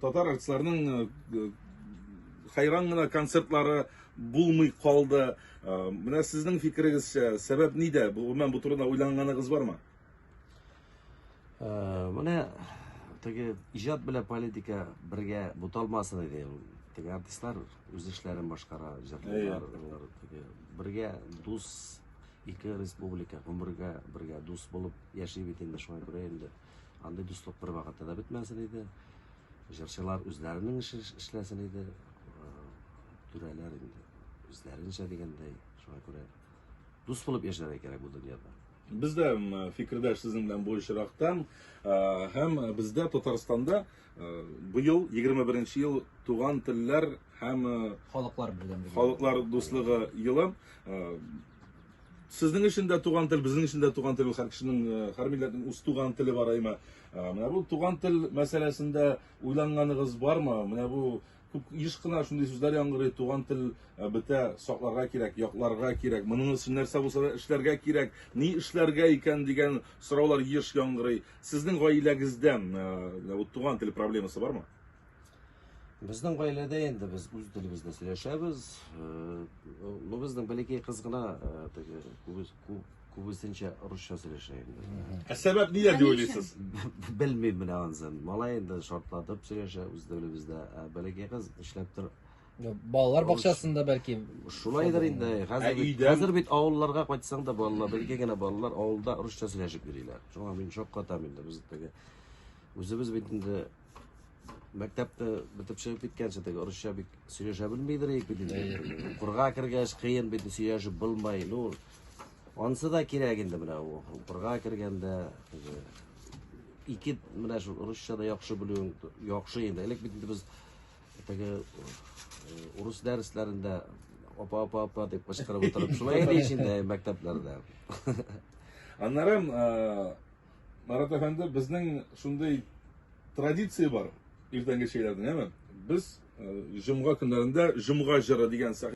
татар артистларының хайран гына концертлары булмый калды. Менә сезнең фикерегезчә, сәбәп нидә? Мен бу турыда уйланганыгыз бармы? Менә теге иҗат белән политика бергә буталмасын иде. Теге артистлар үз эшләрен башкара, иҗатлар бергә дус, ике республика бергә дус булып яши бит инде, шуңа күрә инде андый дуслык бер вакытта да бетмәсен иде. Җырчылар үзләренең эшләсен иде, түрәләр инде үзләренчә дигәндәй, шуңа күрә дус булып яшәргә кирәк бу дөньяда. Biz de fikrdaş sizin bilen buluşaraktan hem bizde Tatarstanda bu yıl 21. yıl Tuğan Tiller hem Halklar Dostluğu yılı. Sizin için de Tuğan Til, bizim için de Tuğan Til, her kişinin, her milletin uz Tuğan Tili var ayma. Bu Tuğan Til meselesinde uylanganınız var mı? Bu еш кына шундый сүзләр яңгырый, туган тел бетә, сакларга кирәк, якларга кирәк, моның өчен нәрсә булса да эшләргә кирәк, ни эшләргә икән дигән сораулар еш яңгырый. Сезнең гаиләгездә бу туган тел проблемасы бармы? Безнең гаиләдә инде без үз телебездә сөйләшәбез. Безнең бәләкәй кыз гына күбесенчә русча сөйләшә инде. Сәбәп нидә дип уйлыйсыз? Белмим менә ансын. Малай инде шартлатып сөйләшә үз телебездә. Бәләкәй кыз эшләп тор. Балалар бакчасында бәлки. Шулайдыр инде. Хәзер бит авылларга кайтсаң да балалар, бәлки генә балалар авылда русча сөйләшеп йөриләр. Шуңа мин шаккатам инде. Без теге үзебез бит инде мәктәптә битеп чыгып киткәнче теге русча бик сөйләшә белмидер бит инде. Укырга кергәч кыен бит сөйләшеп булмай. Ансы да кирәк инде менә ул. Укырга кергәндә ике менә шу русчада яхшы белүең яхшы инде. Элек бит без теге урыс дәресләрендә апа дип кычкырып утырып шулай иде инде мәктәпләрдә. Аннары Марат әфәнде, безнең шундый традиция бар иртәнге чәйләрдән, әме? Без җомга көннәрендә җомга җыры дигән